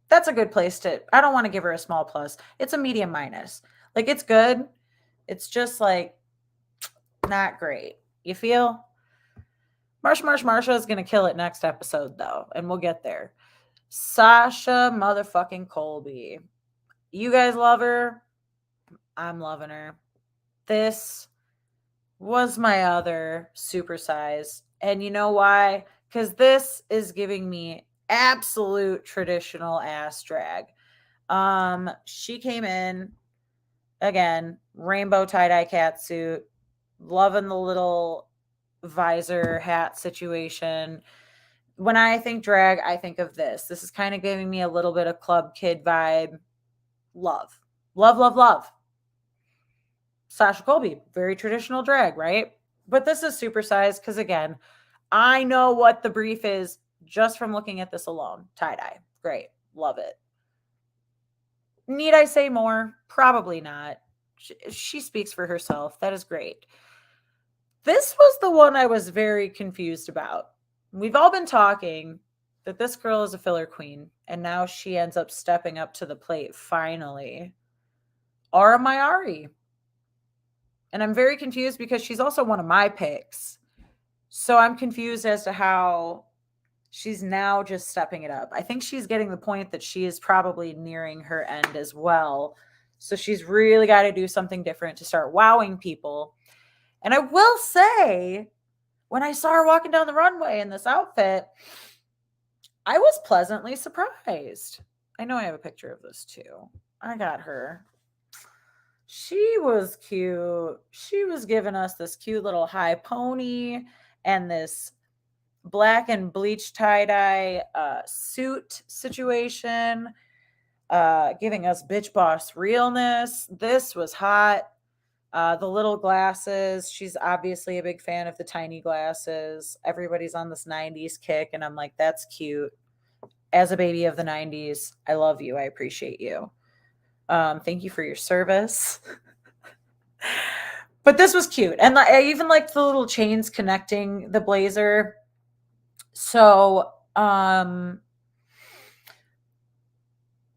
That's a good place to, I don't want to give her a small plus. It's a medium minus. Like, it's good. It's just like not great. You feel? Marsha is going to kill it next episode, though, and we'll get there. Sasha motherfucking Colby. You guys love her. I'm loving her. This was my other supersize. And you know why? Because this is giving me absolute traditional ass drag. She came in, again, rainbow tie-dye catsuit, loving the little visor hat situation. When I think drag, I think of this. This is kind of giving me a little bit of club kid vibe. Love. Love, love, love. Sasha Colby, very traditional drag, right? But this is supersized because, again, I know what the brief is just from looking at this alone. Tie-dye. Great. Love it. Need I say more? Probably not. She speaks for herself. That is great. This was the one I was very confused about. We've all been talking that this girl is a filler queen, and now she ends up stepping up to the plate finally. Aura Mayari. And I'm very confused because she's also one of my picks. So I'm confused as to how she's now just stepping it up. I think she's getting the point that she is probably nearing her end as well. So she's really got to do something different to start wowing people. And I will say, when I saw her walking down the runway in this outfit, I was pleasantly surprised. I know I have a picture of this too. I got her. She was cute. She was giving us this cute little high pony and this black and bleach tie-dye suit situation, giving us bitch boss realness. This was hot. The little glasses. She's obviously a big fan of the tiny glasses. Everybody's on this 90s kick, and I'm like, that's cute. As a baby of the 90s, I love you. I appreciate you. Thank you for your service. But this was cute. And I even liked the little chains connecting the blazer. So,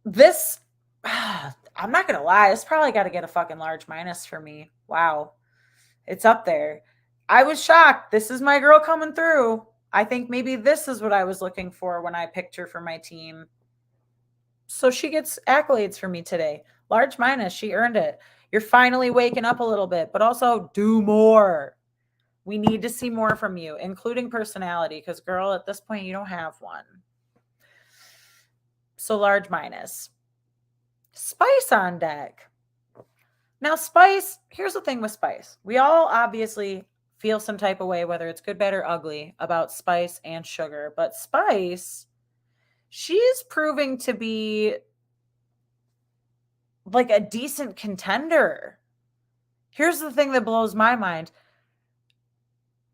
this, I'm not going to lie, it's probably got to get a fucking large minus for me. Wow. It's up there. I was shocked. This is my girl coming through. I think maybe this is what I was looking for when I picked her for my team. So she gets accolades for me today. Large minus. She earned it. You're finally waking up a little bit, but also do more. We need to see more from you, including personality, because, girl, at this point, you don't have one. So large minus. Spice on deck. Now, Spice, here's the thing with Spice. We all obviously feel some type of way, whether it's good, bad, or ugly, about Spice and Sugar. But Spice, she's proving to be like a decent contender. Here's the thing that blows my mind.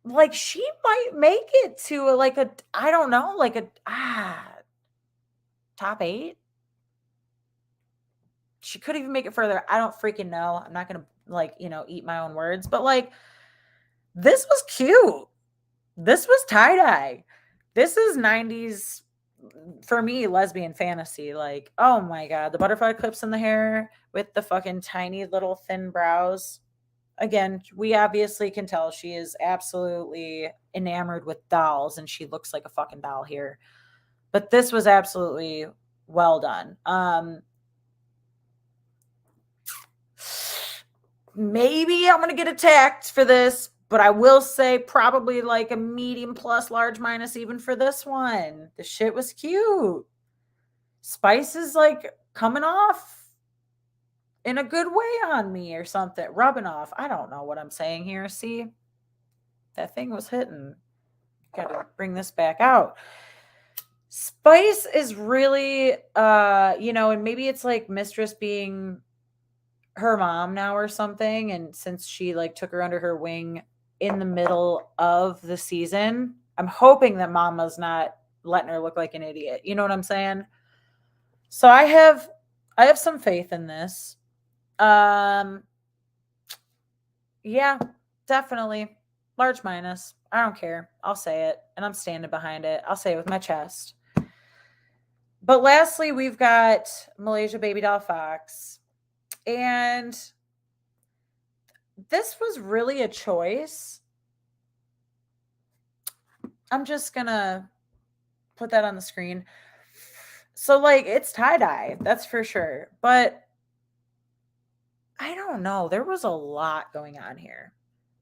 Like, she might make it to I don't know, top 8. She could even make it further. I don't freaking know. I'm not going to eat my own words, but this was cute. This was tie-dye. This is 90s for me, lesbian fantasy. Like, oh my God, the butterfly clips in the hair with the fucking tiny little thin brows. Again, we obviously can tell she is absolutely enamored with dolls, and she looks like a fucking doll here. But this was absolutely well done. Maybe I'm going to get attacked for this, but I will say probably like a medium plus large minus even for this one. The shit was cute. Spice is like coming off in a good way on me or something. Rubbing off. I don't know what I'm saying here. See? That thing was hitting. Got to bring this back out. Spice is really, and maybe it's like Mistress being her mom now or something, and since she took her under her wing in the middle of the season, I'm hoping that Mama's not letting her look like an idiot. You know what I'm saying? So I have some faith in this. Yeah, definitely large minus. I don't care. I'll say it, and I'm standing behind it. I'll say it with my chest. But lastly, we've got Malaysia Baby Doll Fox. And this was really a choice I'm just gonna put that on the screen. So, like, it's tie-dye, that's for sure. But I don't know. There was a lot going on here.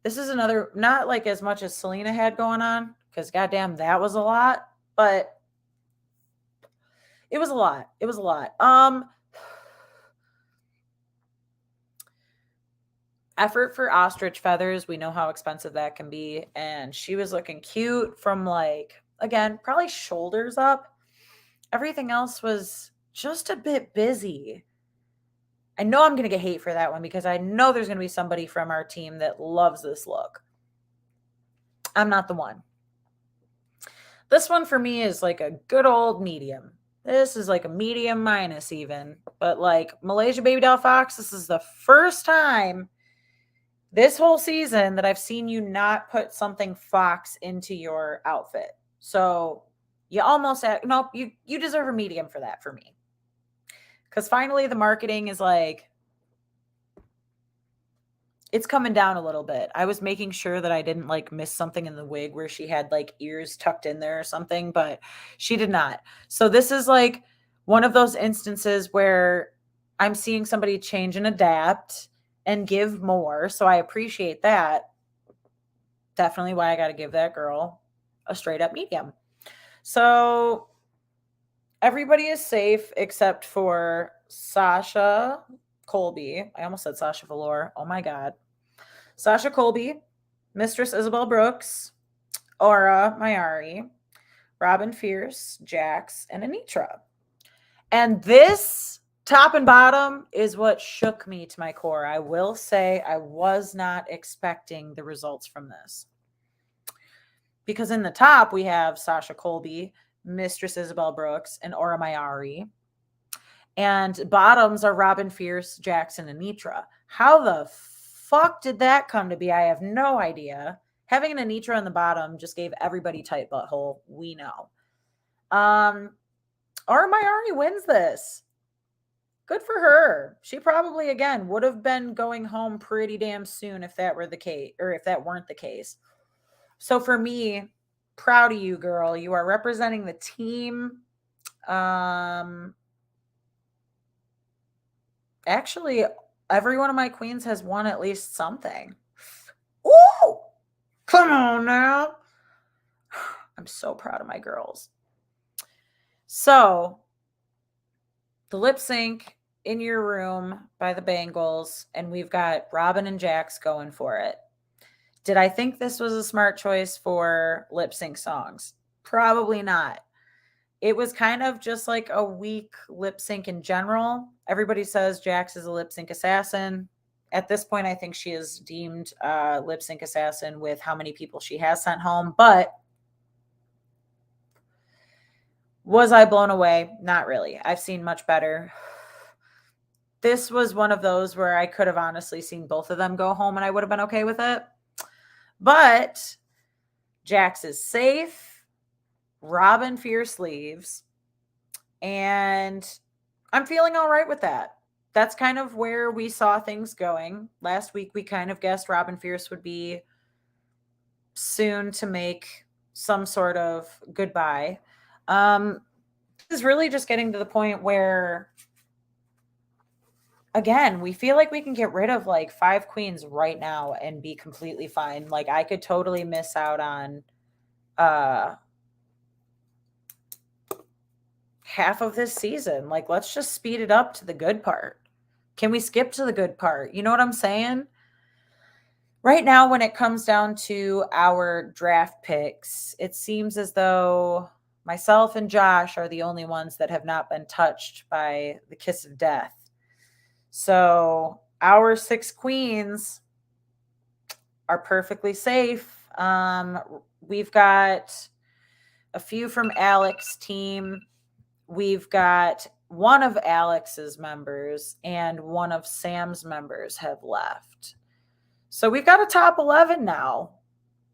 This is another, not like as much as Selena had going on, because goddamn, that was a lot. But it was a lot. It was a lot. Effort for ostrich feathers. We know how expensive that can be. And she was looking cute from, like, again, probably shoulders up. Everything else was just a bit busy. I know I'm going to get hate for that one because I know there's going to be somebody from our team that loves this look. I'm not the one. This one for me is like a good old medium. This is like a medium minus even. But like Malaysia Baby Doll Fox, this is the first time this whole season that I've seen you not put something fox into your outfit. So you almost nope, you deserve a medium for that for me. Because finally the marketing is like, it's coming down a little bit. I was making sure that I didn't like miss something in the wig where she had like ears tucked in there or something, but she did not. So this is like one of those instances where I'm seeing somebody change and adapt and give more. So I appreciate that. Definitely why I got to give that girl a straight up medium. So everybody is safe except for Sasha Colby. I almost said Sasha Velour. Oh my God. Sasha Colby, Mistress Isabel Brooks, Aura Mayari, Robin Fierce, Jax, and Anitra. And this top and bottom is what shook me to my core. I will say I was not expecting the results from this. Because in the top, we have Sasha Colby, Mistress Isabel Brooks, and Aura Mayari. And bottoms are Robin Fierce, Jackson, and Anitra. How the fuck did that come to be? I have no idea. Having an Anitra on the bottom just gave everybody tight butthole. We know. Aura Mayari wins this. Good for her. She probably, again, would have been going home pretty damn soon if that were the case, or if that weren't the case. So for me, proud of you, girl. You are representing the team. Actually, every one of my queens has won at least something. Ooh! Come on now. I'm so proud of my girls. So, the lip sync in your room by the Bangles, and we've got Robin and Jax going for it. Did I think this was a smart choice for lip sync songs? Probably not. It was kind of just like a weak lip sync in general. Everybody says Jax is a lip sync assassin. At this point, I think she is deemed a lip sync assassin with how many people she has sent home. But was I blown away? Not really. I've seen much better. This was one of those where I could have honestly seen both of them go home and I would have been okay with it. But Jax is safe. Robin Fierce leaves. And I'm feeling all right with that. That's kind of where we saw things going. Last week, we kind of guessed Robin Fierce would be soon to make some sort of goodbye. This is really just getting to the point where, again, we feel like we can get rid of like 5 queens right now and be completely fine. Like I could totally miss out on half of this season. Like let's just speed it up to the good part. Can we skip to the good part? You know what I'm saying? Right now, when it comes down to our draft picks, it seems as though myself and Josh are the only ones that have not been touched by the kiss of death. So our 6 queens are perfectly safe. We've got a few from Alex's team. We've got one of Alex's members and one of Sam's members have left. So we've got a top 11 now,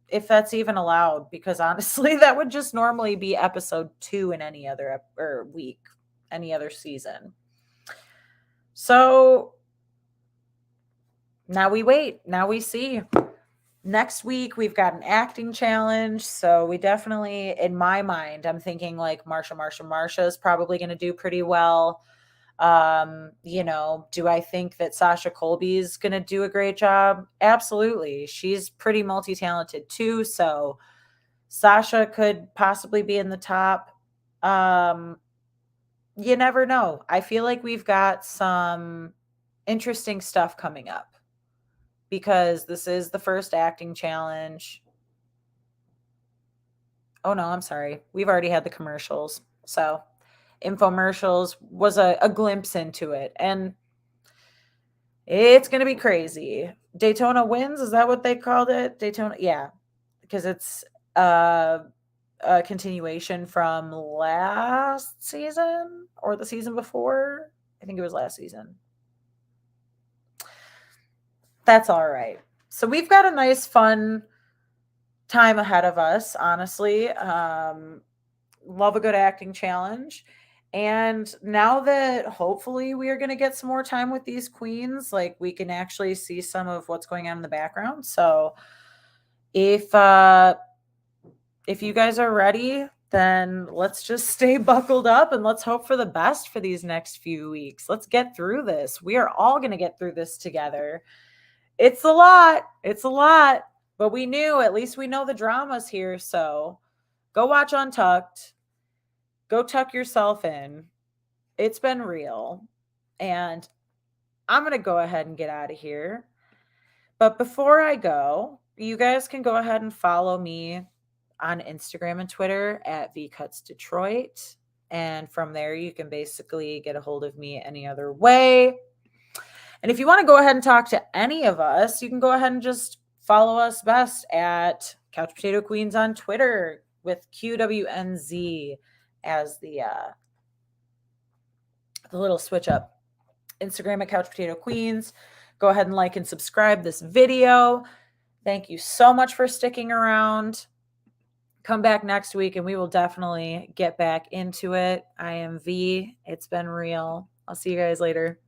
if that's even allowed, because honestly, that would just normally be episode 2 in any other week, any other season. So now we wait. Now we see. Next week, we've got an acting challenge. So we definitely, in my mind, I'm thinking like Marsha is probably going to do pretty well. Do I think that Sasha Colby's going to do a great job? Absolutely. She's pretty multi-talented too. So Sasha could possibly be in the top. You never know. I feel like we've got some interesting stuff coming up because this is the first acting challenge. Oh no, I'm sorry. We've already had the commercials. So infomercials was a glimpse into it. And it's going to be crazy. Daytona wins. Is that what they called it? Daytona. Yeah. Because it's a continuation from last season or the season before. I think it was last season. That's all right. So we've got a nice, fun time ahead of us, honestly. Love a good acting challenge. And now that hopefully we are going to get some more time with these queens, like we can actually see some of what's going on in the background. So if you guys are ready, then let's just stay buckled up and let's hope for the best for these next few weeks. Let's get through this. We are all going to get through this together. It's a lot. It's a lot. But we knew, at least we know the drama's here. So go watch Untucked. Go tuck yourself in. It's been real. And I'm going to go ahead and get out of here. But before I go, you guys can go ahead and follow me on Instagram and Twitter at VCutsDetroit. And from there, you can basically get a hold of me any other way. And if you want to go ahead and talk to any of us, you can go ahead and just follow us best at Couch Potato Queens on Twitter with QWNZ as the little switch up. Instagram at Couch Potato Queens. Go ahead and like and subscribe this video. Thank you so much for sticking around. Come back next week and we will definitely get back into it. I am V. It's been real. I'll see you guys later.